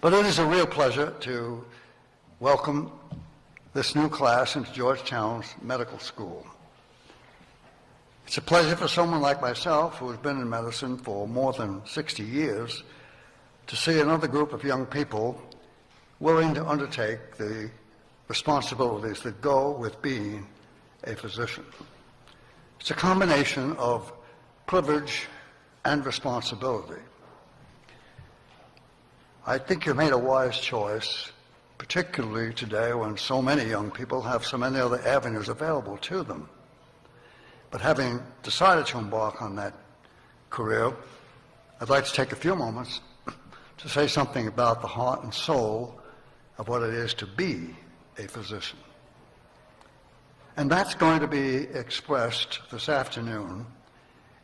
But it is a real pleasure to welcome this new class into Georgetown's medical school. It's a pleasure for someone like myself, who has been in medicine for more than 60 years, to see another group of young people willing to undertake the responsibilities that go with being a physician. It's a combination of privilege and responsibility. I think you made a wise choice, particularly today when so many young people have so many other avenues available to them. But having decided to embark on that career, I'd like to take a few moments to say something about the heart and soul of what it is to be a physician. And that's going to be expressed this afternoon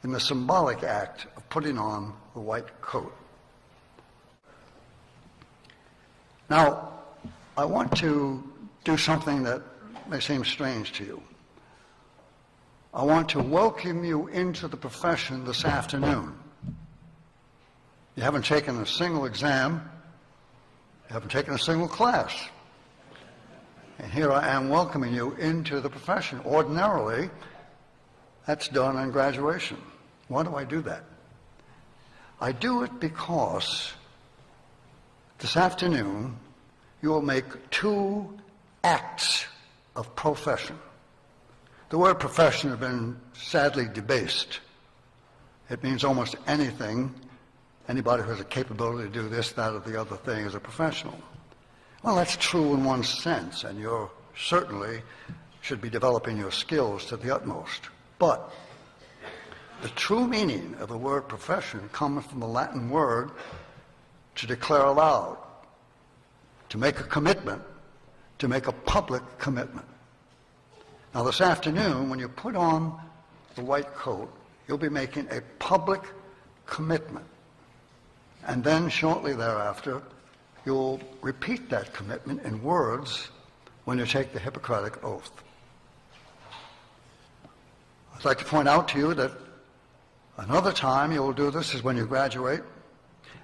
in the symbolic act of putting on the white coat. Now, I want to do something that may seem strange to you. I want to welcome you into the profession this afternoon. You haven't taken a single exam, you haven't taken a single class. And here I am welcoming you into the profession. Ordinarily, that's done on graduation. Why do I do that? I do it because this afternoon you will make two acts of profession. The word profession has been sadly debased. It means almost anything. Anybody who has a capability to do this, that, or the other thing is a professional. Well, that's true in one sense, and you certainly should be developing your skills to the utmost. But the true meaning of the word profession comes from the Latin word to declare aloud, to make a commitment, to make a public commitment. Now this afternoon, when you put on the white coat, you'll be making a public commitment. And then shortly thereafter, you'll repeat that commitment in words when you take the Hippocratic Oath. I'd like to point out to you that another time you will do this is when you graduate,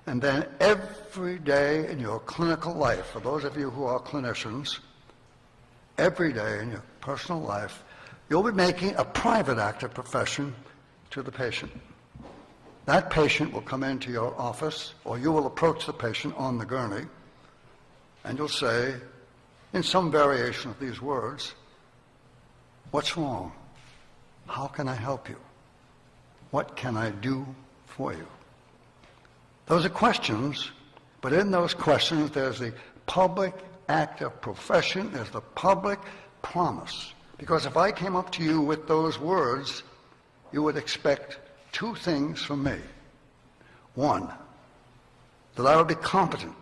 and then every day in your clinical life, for those of you who are clinicians, every day in your personal life, you'll be making a private act of profession to the patient. That patient will come into your office, or you will approach the patient on the gurney, and you'll say, in some variation of these words, "What's wrong? How can I help you? What can I do for you?" Those are questions, but in those questions there's the public act of profession, there's the public promise. Because if I came up to you with those words, you would expect two things from me. One, that I would be competent,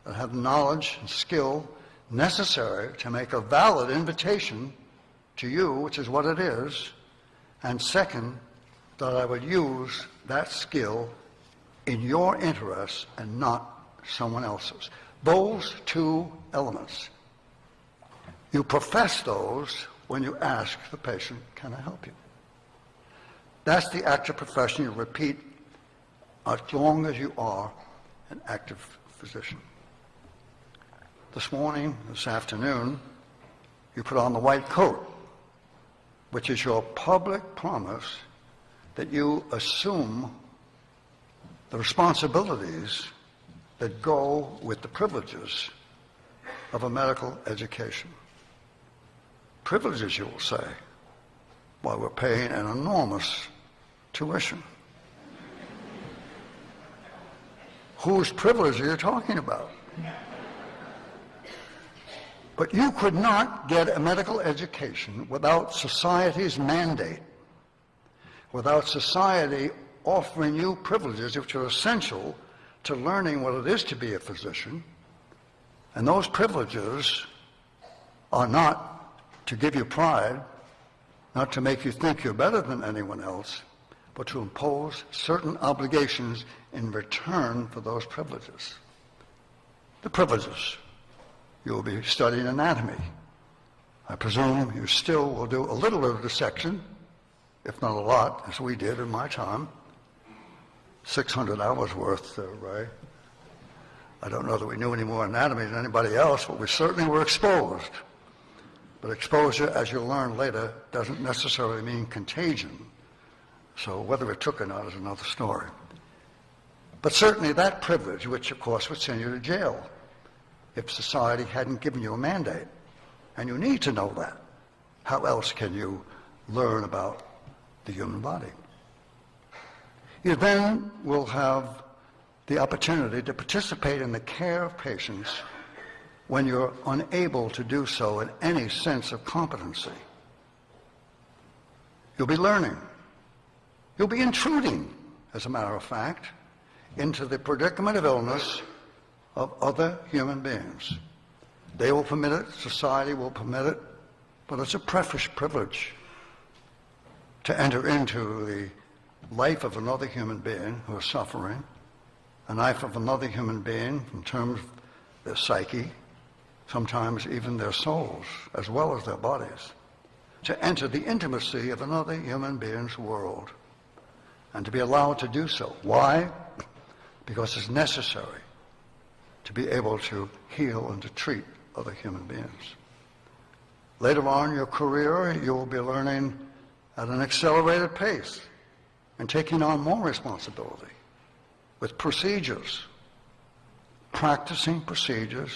that I have knowledge and skill necessary to make a valid invitation to you, which is what it is. And second, that I would use that skill in your interests and not someone else's. Those two elements. You profess those when you ask the patient, "Can I help you?" That's the active profession you repeat as long as you are an active physician. This morning, this afternoon, you put on the white coat, which is your public promise that you assume the responsibilities that go with the privileges of a medical education. Privileges, you will say, while we're paying an enormous tuition. Whose privilege are you talking about? But you could not get a medical education without society's mandate, without society offering you privileges which are essential to learning what it is to be a physician. And those privileges are not to give you pride, not to make you think you're better than anyone else, but to impose certain obligations in return for those privileges. The privileges. You will be studying anatomy. I presume you still will do a little bit of dissection, if not a lot, as we did in my time. 600 hours worth, right? I don't know that we knew any more anatomy than anybody else, but we certainly were exposed. But exposure, as you'll learn later, doesn't necessarily mean contagion. So whether it took or not is another story. But certainly that privilege, which of course would send you to jail if society hadn't given you a mandate. And you need to know that. How else can you learn about the human body? You then will have the opportunity to participate in the care of patients when you're unable to do so in any sense of competency. You'll be learning. You'll be intruding, as a matter of fact, into the predicament of illness of other human beings. They will permit it, society will permit it, but it's a precious privilege to enter into the life of another human being who is suffering, a life of another human being in terms of their psyche, sometimes even their souls, as well as their bodies, to enter the intimacy of another human being's world, and to be allowed to do so. Why? Because it's necessary to be able to heal and to treat other human beings. Later on in your career, you will be learning at an accelerated pace and taking on more responsibility with procedures, practicing procedures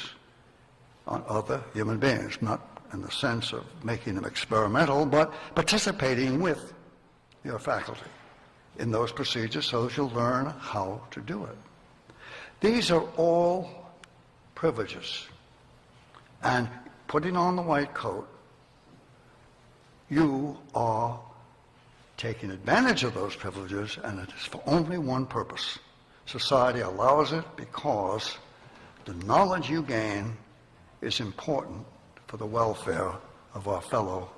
on other human beings, not in the sense of making them experimental, but participating with your faculty in those procedures so that you'll learn how to do it. These are all privileges. And putting on the white coat, you are taking advantage of those privileges, and it is for only one purpose. Society allows it because the knowledge you gain is important for the welfare of our fellow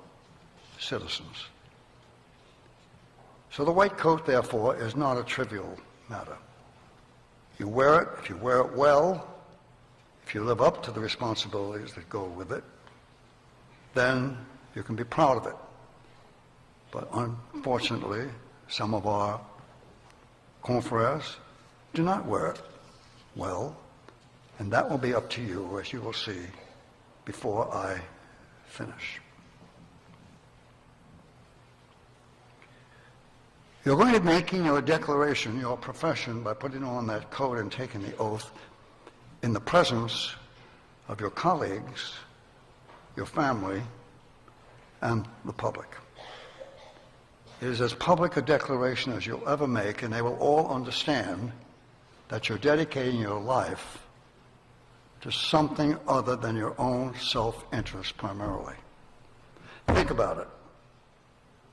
citizens. So the white coat, therefore, is not a trivial matter. You wear it, if you wear it well, if you live up to the responsibilities that go with it, then you can be proud of it. But unfortunately, some of our confreres do not wear it well, and that will be up to you, as you will see before I finish. You're going to be making your declaration, your profession, by putting on that coat and taking the oath in the presence of your colleagues, your family, and the public. It is as public a declaration as you'll ever make, and they will all understand that you're dedicating your life to something other than your own self-interest primarily. Think about it.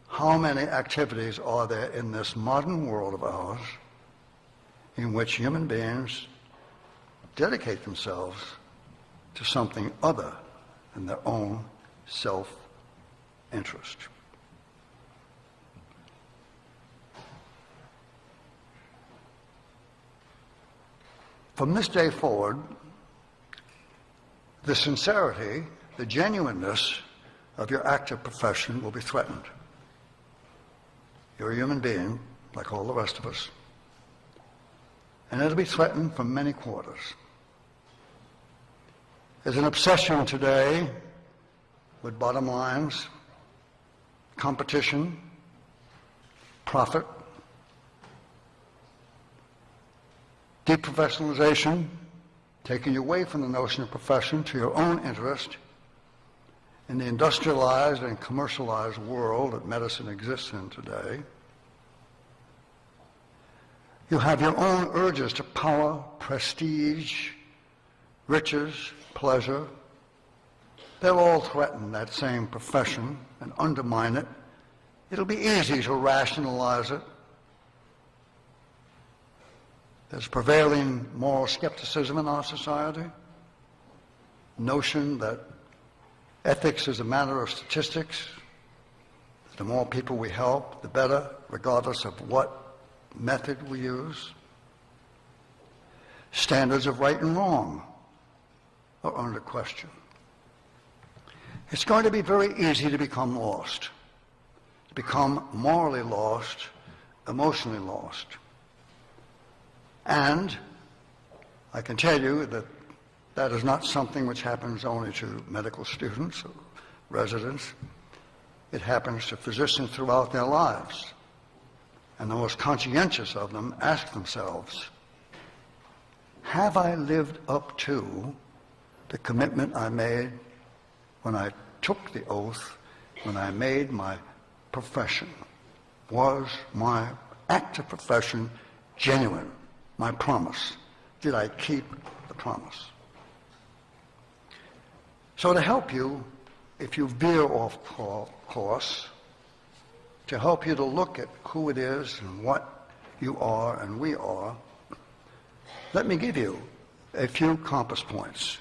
How many activities are there in this modern world of ours in which human beings dedicate themselves to something other than their own self-interest? From this day forward, the sincerity, the genuineness of your active profession will be threatened. You're a human being, like all the rest of us, and it'll be threatened from many quarters. There's an obsession today with bottom lines, competition, profit, deprofessionalization, taking you away from the notion of profession to your own interest in the industrialized and commercialized world that medicine exists in today. You have your own urges to power, prestige, riches, pleasure. They'll all threaten that same profession and undermine it. It'll be easy to rationalize it. There's prevailing moral skepticism in our society, notion that ethics is a matter of statistics. The more people we help, the better, regardless of what method we use. Standards of right and wrong are under question. It's going to be very easy to become lost, to become morally lost, emotionally lost. And I can tell you that that is not something which happens only to medical students or residents. It happens to physicians throughout their lives. And the most conscientious of them ask themselves, have I lived up to the commitment I made when I took the oath, when I made my profession? Was my act of profession genuine? My promise? Did I keep the promise? So to help you, if you veer off course, to help you to look at who it is and what you are and we are, let me give you a few compass points,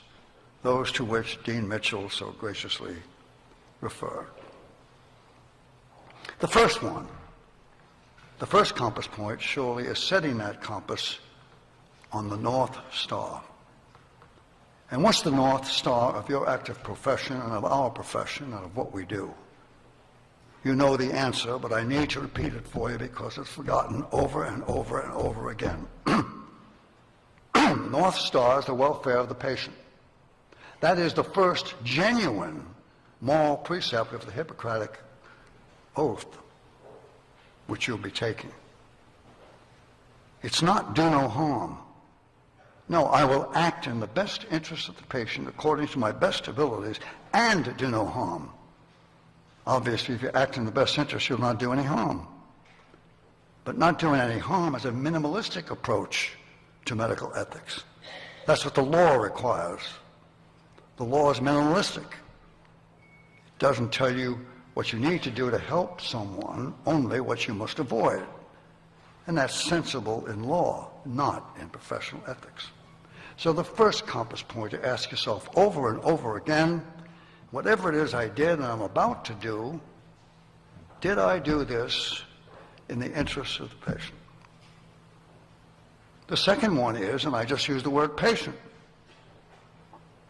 those to which Dean Mitchell so graciously referred. The first one, the first compass point surely is setting that compass on the North Star. And what's the North Star of your active profession and of our profession and of what we do? You know the answer, but I need to repeat it for you because it's forgotten over and over and over again. North Star is the welfare of the patient. That is the first genuine moral precept of the Hippocratic Oath, which you'll be taking. It's not do no harm. No, I will act in the best interest of the patient according to my best abilities and do no harm. Obviously, if you act in the best interest, you'll not do any harm. But not doing any harm is a minimalistic approach to medical ethics. That's what the law requires. The law is minimalistic. It doesn't tell you what you need to do to help someone, only what you must avoid. And that's sensible in law, not in professional ethics. So the first compass point to ask yourself over and over again, whatever it is I did and I'm about to do, did I do this in the interest of the patient? The second one is, and I just used the word patient,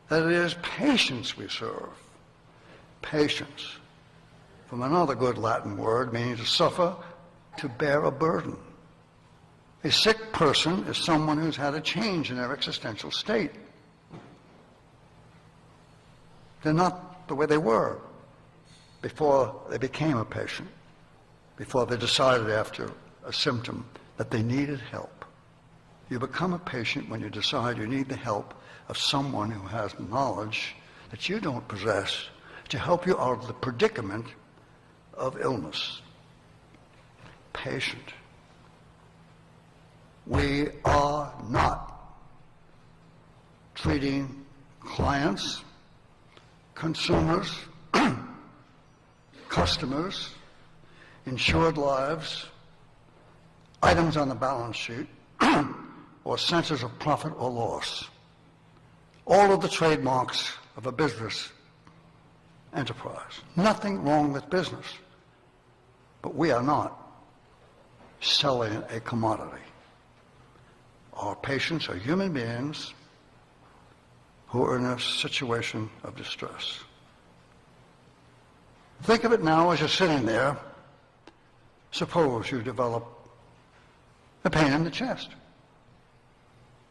that it is patience we serve. Patience, from another good Latin word meaning to suffer, to bear a burden. A sick person is someone who's had a change in their existential state. They're not the way they were before they became a patient, before they decided after a symptom that they needed help. You become a patient when you decide you need the help of someone who has knowledge that you don't possess to help you out of the predicament of illness. Patient. We are not treating clients, consumers, customers, insured lives, items on the balance sheet, or centers of profit or loss. All of the trademarks of a business enterprise. Nothing wrong with business. But we are not selling a commodity. Our patients are human beings who are in a situation of distress. Think of it now as you're sitting there. Suppose you develop a pain in the chest.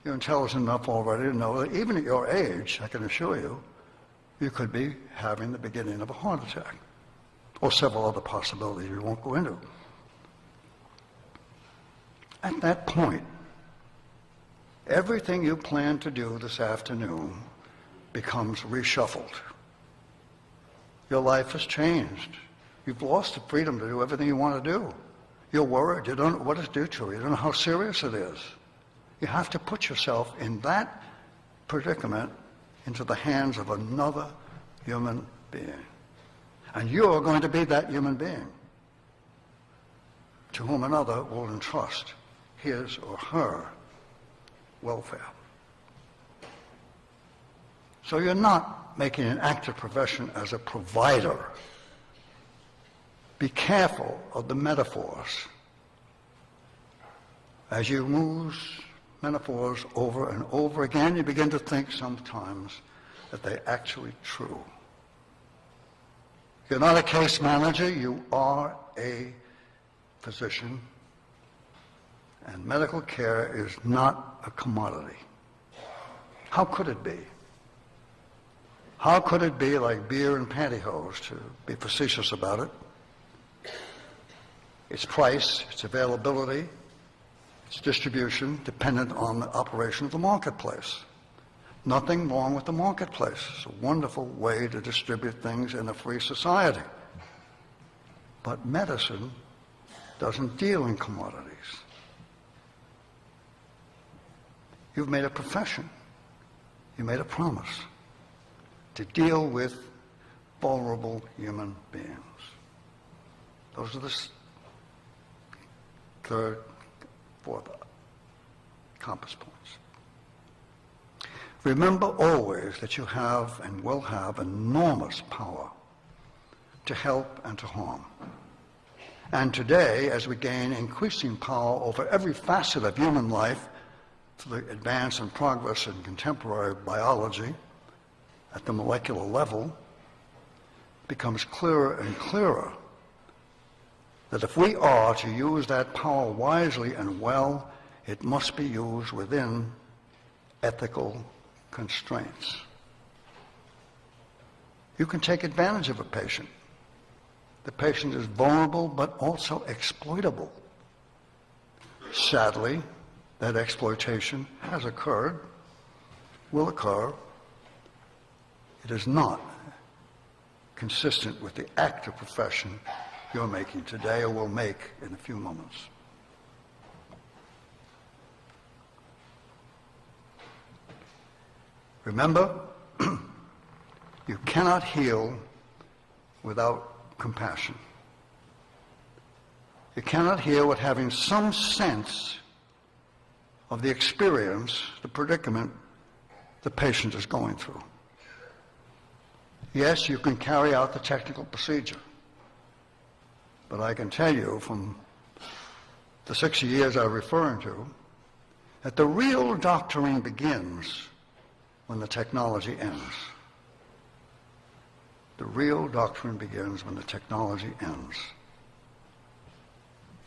You're intelligent enough already to know that even at your age, I can assure you, you could be having the beginning of a heart attack, or several other possibilities we won't go into. At that point, everything you plan to do this afternoon becomes reshuffled. Your life has changed. You've lost the freedom to do everything you want to do. You're worried. You don't know what it's due to. You don't know how serious it is. You have to put yourself in that predicament into the hands of another human being. And you're going to be that human being to whom another will entrust his or her welfare. So you're not making an active profession as a provider. Be careful of the metaphors. As you use metaphors over and over again, you begin to think sometimes that they're actually true. You're not a case manager, you are a physician, and medical care is not a commodity. How could it be? How could it be like beer and pantyhose, to be facetious about it? Its price, its availability, its distribution dependent on the operation of the marketplace. Nothing wrong with the marketplace. It's a wonderful way to distribute things in a free society. But medicine doesn't deal in commodities. You've made a profession. You made a promise to deal with vulnerable human beings. Those are the third, fourth compass points. Remember always that you have and will have enormous power to help and to harm. And today, as we gain increasing power over every facet of human life through the advance and progress in contemporary biology at the molecular level, it becomes clearer and clearer that if we are to use that power wisely and well, it must be used within ethical constraints. You can take advantage of a patient. The patient is vulnerable but also exploitable. Sadly, that exploitation has occurred, will occur. It is not consistent with the active profession you're making today or will make in a few moments. Remember, you cannot heal without compassion. You cannot heal without having some sense of the experience, the predicament the patient is going through. Yes, you can carry out the technical procedure, but I can tell you from the 60 years I'm referring to that the real doctoring begins when the technology ends. The real doctrine begins when the technology ends.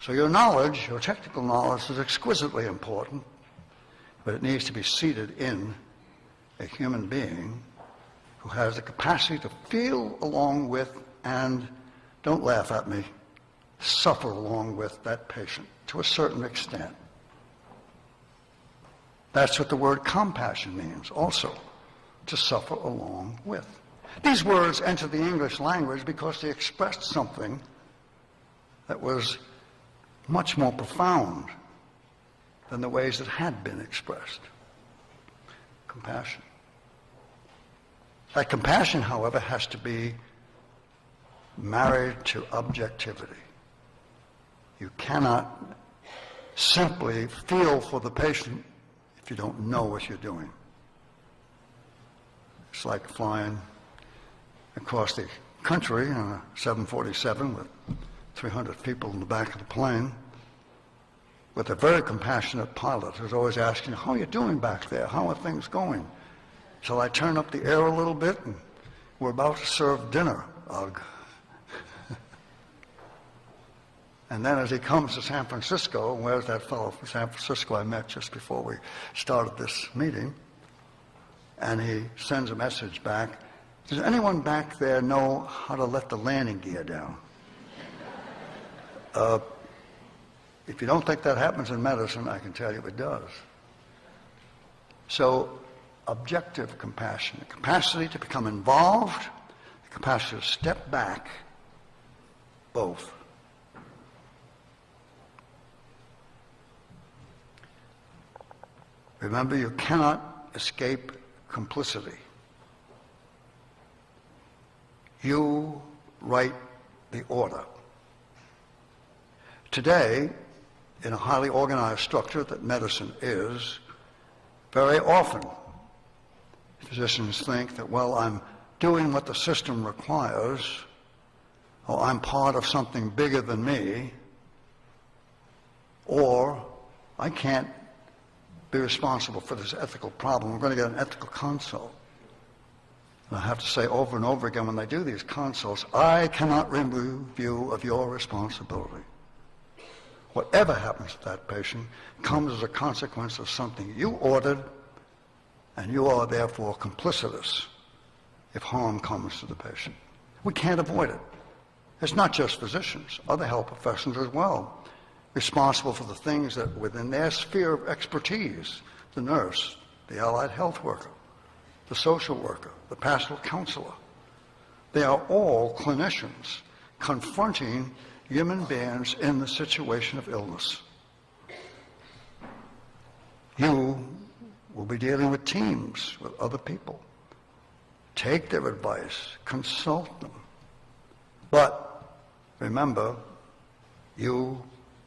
So your knowledge, your technical knowledge, is exquisitely important, but it needs to be seated in a human being who has the capacity to feel along with, and don't laugh at me, suffer along with that patient to a certain extent. That's what the word compassion means also, to suffer along with. These words entered the English language because they expressed something that was much more profound than the ways it had been expressed. Compassion. That compassion, however, has to be married to objectivity. You cannot simply feel for the patient if you don't know what you're doing. It's like flying across the country in a 747 with 300 people in the back of the plane with a very compassionate pilot who's always asking, how are you doing back there? How are things going? Shall I turn up the air a little bit? And we're about to serve dinner. Ugh. And then as he comes to San Francisco, and where's that fellow from San Francisco I met just before we started this meeting, and he sends a message back, does anyone back there know how to let the landing gear down? If you don't think that happens in medicine, I can tell you it does. So, objective compassion, the capacity to become involved, the capacity to step back, both. Remember, you cannot escape complicity. You write the order. Today, in a highly organized structure that medicine is, very often physicians think that, well, I'm doing what the system requires, or I'm part of something bigger than me, or I can't be responsible for this ethical problem. We're going to get an ethical consult. And I have to say over and over again when they do these consults, I cannot remove you of your responsibility. Whatever happens to that patient comes as a consequence of something you ordered and you are therefore complicitous if harm comes to the patient. We can't avoid it. It's not just physicians, other health professionals as well, responsible for the things that within their sphere of expertise, the nurse, the allied health worker, the social worker, the pastoral counselor. They are all clinicians confronting human beings in the situation of illness. You will be dealing with teams, with other people. Take their advice, consult them. But remember, you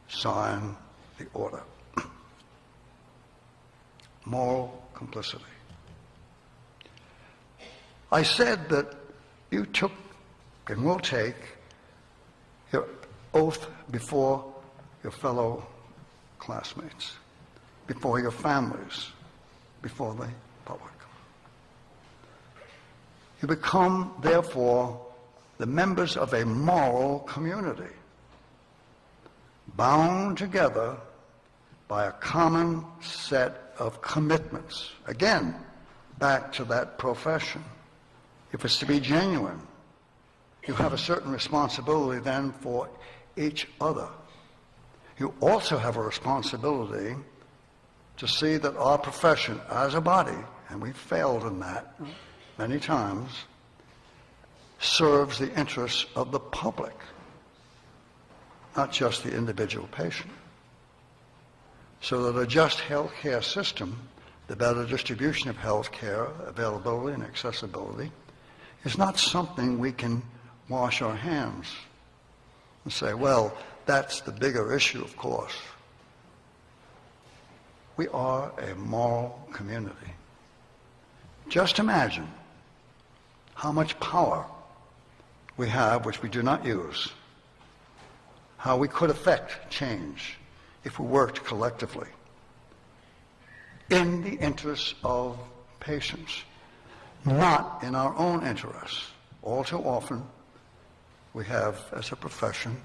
sign the order. Moral complicity. I said that you took and will take your oath before your fellow classmates, before your families, before the public. You become, therefore, the members of a moral community, bound together by a common set of commitments. Again, back to that profession. If it's to be genuine, you have a certain responsibility then for each other. You also have a responsibility to see that our profession as a body, and we've failed in that many times, serves the interests of the public, not just the individual patient. So that a just health care system, the better distribution of health care, availability and accessibility, is not something we can wash our hands and say, well, that's the bigger issue, of course. We are a moral community. Just imagine how much power we have which we do not use, how we could affect change if we worked collectively in the interests of patients, not in our own interests. All too often, we have, as a profession,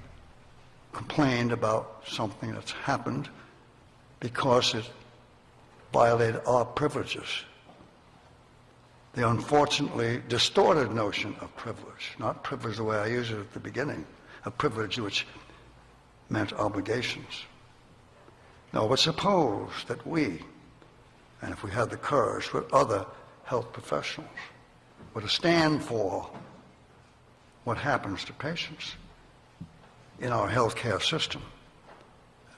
complained about something that's happened because it violated our privileges. The unfortunately distorted notion of privilege, not privilege the way I used it at the beginning, a privilege which meant obligations. No, but suppose that we, and if we had the courage with other health professionals, were to stand for what happens to patients in our healthcare system.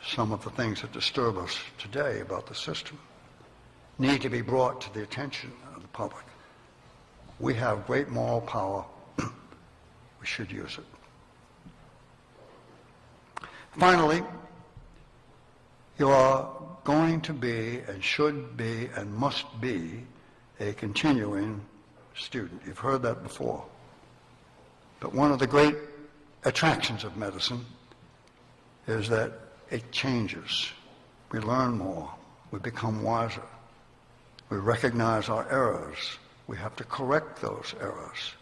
Some of the things that disturb us today about the system need to be brought to the attention of the public. We have great moral power. We should use it. Finally, you are going to be and should be and must be a continuing student. You've heard that before. But one of the great attractions of medicine is that it changes. We learn more. We become wiser. We recognize our errors. We have to correct those errors.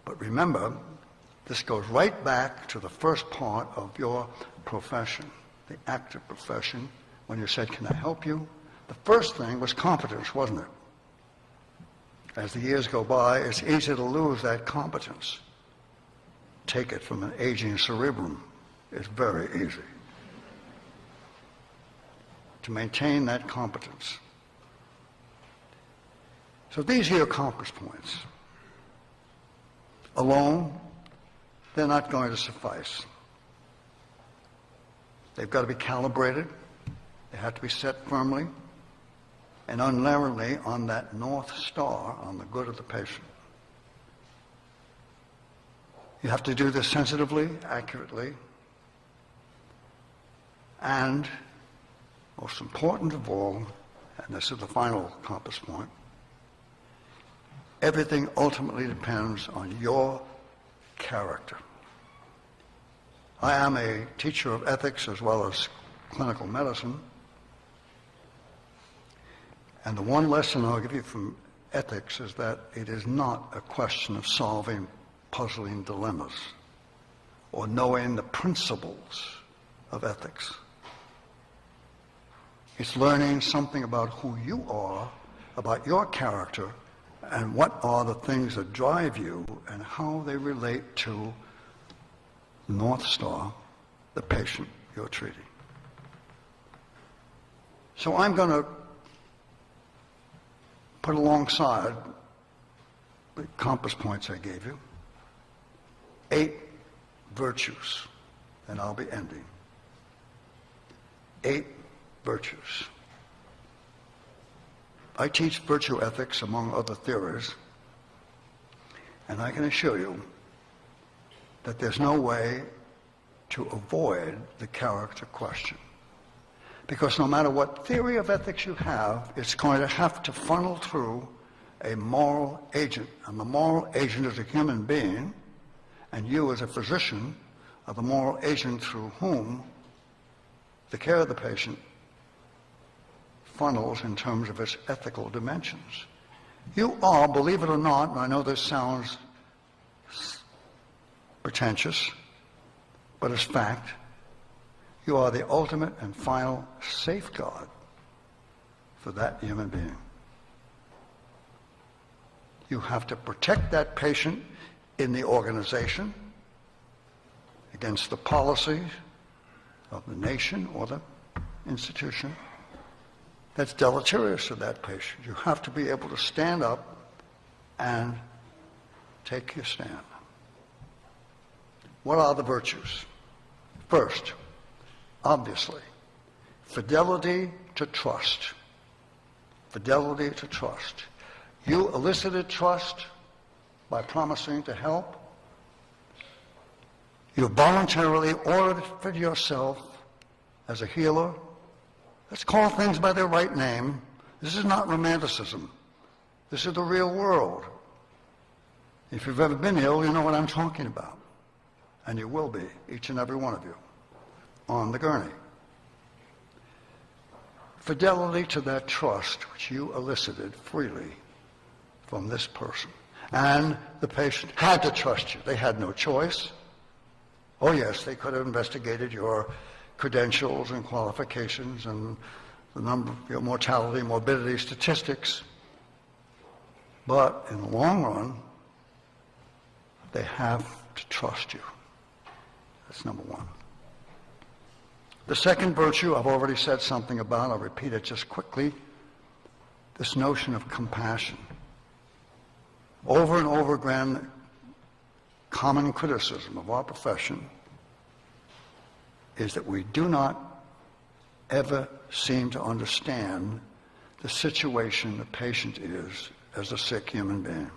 But remember, this goes right back to the first part of your profession, the active profession. When you said, can I help you? The first thing was competence, wasn't it? As the years go by, it's easy to lose that competence. Take it from an aging cerebrum. It's very easy to maintain that competence. So these are your compass points. Alone, they're not going to suffice. They've got to be calibrated. They have to be set firmly and unerringly on that North Star, on the good of the patient. You have to do this sensitively, accurately, and most important of all, and this is the final compass point, everything ultimately depends on your character. I am a teacher of ethics as well as clinical medicine, and the one lesson I'll give you from ethics is that it is not a question of solving puzzling dilemmas or knowing the principles of ethics. It's learning something about who you are about your character and what are the things that drive you and how they relate to North Star, the patient you're treating. So I'm going to put alongside the compass points I gave you 8 virtues, and I'll be ending. 8 virtues. I teach virtue ethics, among other theories, and I can assure you that there's no way to avoid the character question. Because no matter what theory of ethics you have, it's going to have to funnel through a moral agent. And the moral agent is a human being, and you as a physician are the moral agent through whom the care of the patient funnels in terms of its ethical dimensions. You are, believe it or not, and I know this sounds pretentious, but it's fact, you are the ultimate and final safeguard for that human being. You have to protect that patient in the organization against the policies of the nation or the institution that's deleterious to that patient. You have to be able to stand up and take your stand. What are the virtues? First, obviously, fidelity to trust. Fidelity to trust. You elicited trust by promising to help. You voluntarily offered yourself as a healer. Let's call things by their right name. This is not romanticism. This is the real world. If you've ever been ill, you know what I'm talking about. And you will be, each and every one of you, on the gurney. Fidelity to that trust which you elicited freely from this person. And the patient had to trust you. They had no choice. Oh yes, they could have investigated your credentials and qualifications and the number of your mortality, morbidity statistics. But in the long run, they have to trust you. That's number one. The second virtue I've already said something about. I'll repeat it just quickly. This notion of compassion. Over and over again, common criticism of our profession is that we do not ever seem to understand the situation the patient is as a sick human being.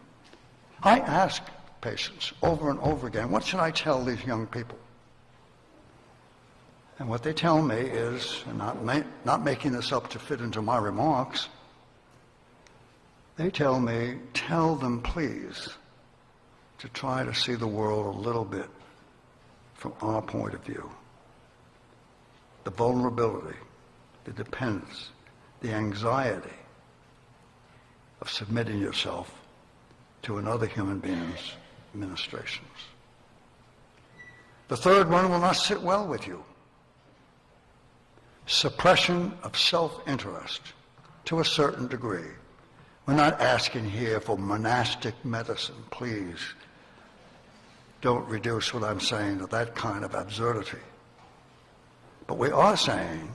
I ask patients over and over again, what should I tell these young people? And what they tell me is, and not making this up to fit into my remarks, they tell me, tell them please to try to see the world a little bit from our point of view. The vulnerability, the dependence, the anxiety of submitting yourself to another human being's ministrations. The third one will not sit well with you. Suppression of self-interest to a certain degree. We're not asking here for monastic medicine, please. Don't reduce what I'm saying to that kind of absurdity. But we are saying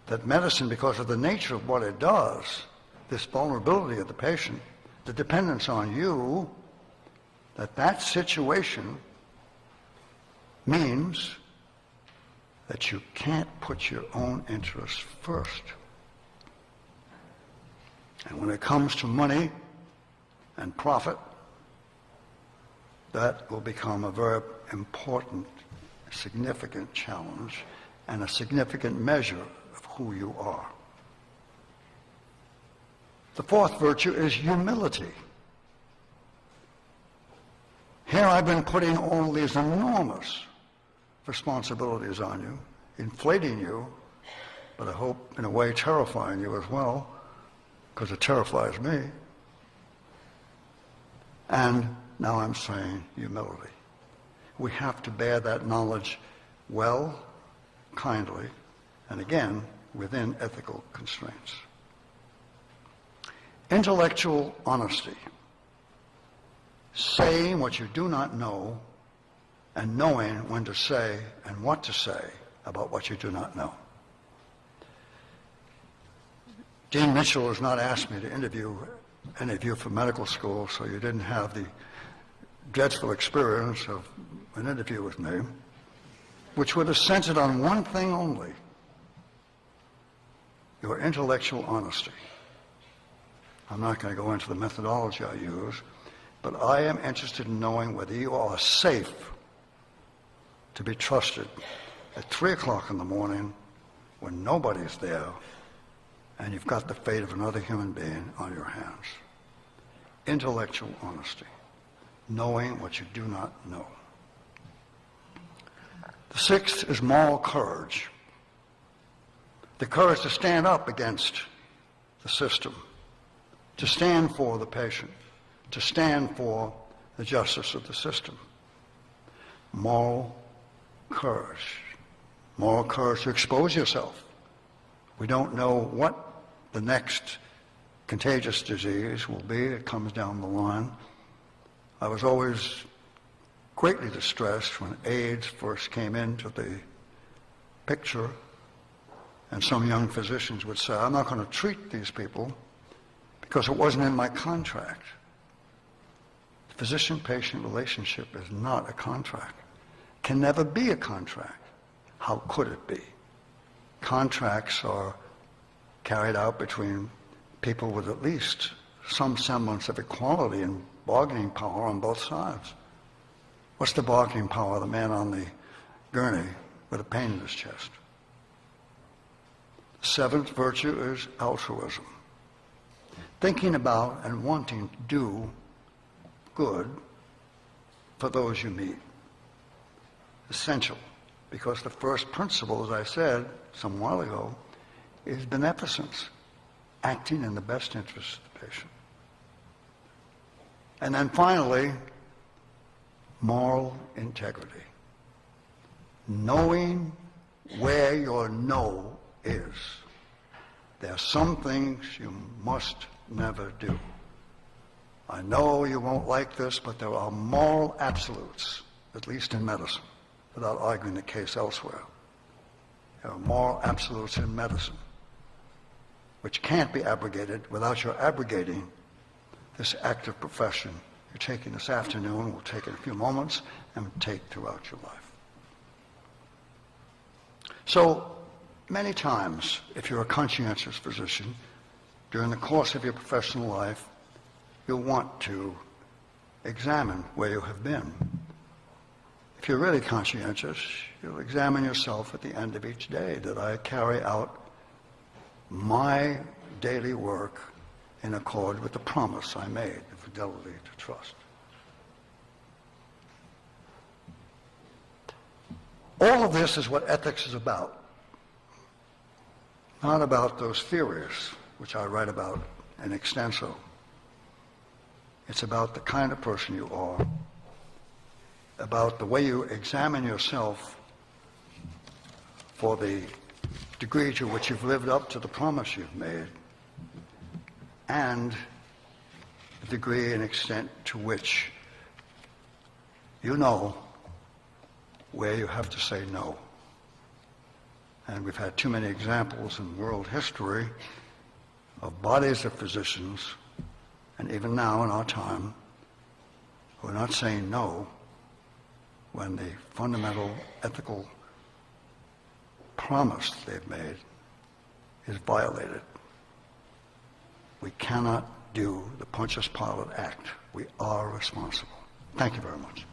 that medicine, because of the nature of what it does, this vulnerability of the patient, the dependence on you, that situation means that you can't put your own interests first. And when it comes to money and profit, that will become a very important, significant challenge and a significant measure of who you are. The fourth virtue is humility. Here I've been putting all these enormous responsibilities on you, inflating you, but I hope in a way terrifying you as well, because it terrifies me. And now I'm saying humility. We have to bear that knowledge well, kindly, and again, within ethical constraints. Intellectual honesty. Saying what you do not know and knowing when to say and what to say about what you do not know. Dean Mitchell has not asked me to interview any of you for medical school, so you didn't have the dreadful experience of an interview with me, which would have centered on one thing only: your intellectual honesty. I'm not going to go into the methodology I use, but I am interested in knowing whether you are safe to be trusted at 3 o'clock in the morning when nobody's there and you've got the fate of another human being on your hands. Intellectual honesty. Knowing what you do not know. The sixth is moral courage. The courage to stand up against the system, to stand for the patient, to stand for the justice of the system. Moral courage. Moral courage to expose yourself. We don't know what the next contagious disease will be. It comes down the line. I was always greatly distressed when AIDS first came into the picture, and some young physicians would say, I'm not going to treat these people because it wasn't in my contract. The physician-patient relationship is not a contract. Can never be a contract. How could it be? Contracts are carried out between people with at least some semblance of equality and bargaining power on both sides. What's the bargaining power of the man on the gurney with a pain in his chest? The seventh virtue is altruism. Thinking about and wanting to do good for those you meet. Essential, because the first principle, as I said some while ago, is beneficence, acting in the best interest of the patient. And then finally, moral integrity. Knowing where your no is. There are some things you must never do. I know you won't like this, but there are moral absolutes, at least in medicine, without arguing the case elsewhere. There are moral absolutes in medicine, which can't be abrogated without your abrogating this active profession you're taking this afternoon, will take in a few moments, and take throughout your life. So, many times, if you're a conscientious physician, during the course of your professional life, you'll want to examine where you have been. If you're really conscientious, you'll examine yourself at the end of each day. Did I carry out my daily work in accord with the promise I made, the fidelity to trust? All of this is what ethics is about. Not about those theories, which I write about in extenso. It's about the kind of person you are, about the way you examine yourself for the degree to which you've lived up to the promise you've made, and the degree and extent to which you know where you have to say no. And we've had too many examples in world history of bodies of physicians, and even now in our time, who are not saying no when the fundamental ethical promise they've made is violated. We cannot do the Pontius Pilate act. We are responsible. Thank you very much.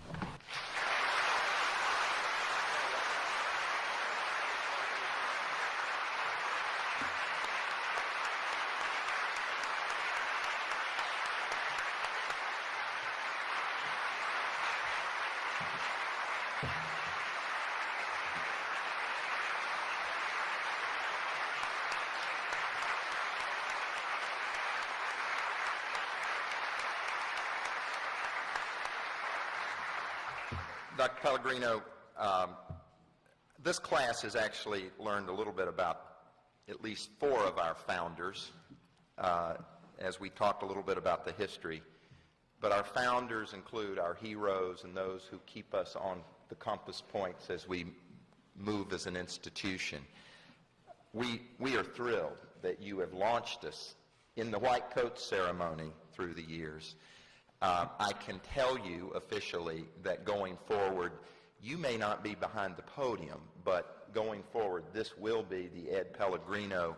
Dr. Pellegrino, this class has actually learned a little bit about at least 4 of our founders, as we talked a little bit about the history, but our founders include our heroes and those who keep us on the compass points as we move as an institution. We are thrilled that you have launched us in the white coat ceremony through the years. I can tell you officially that going forward, you may not be behind the podium, but going forward, this will be the Ed Pellegrino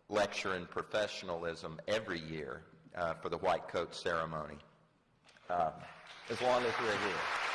Lecture in Professionalism every year for the white coat ceremony, as long as we're here.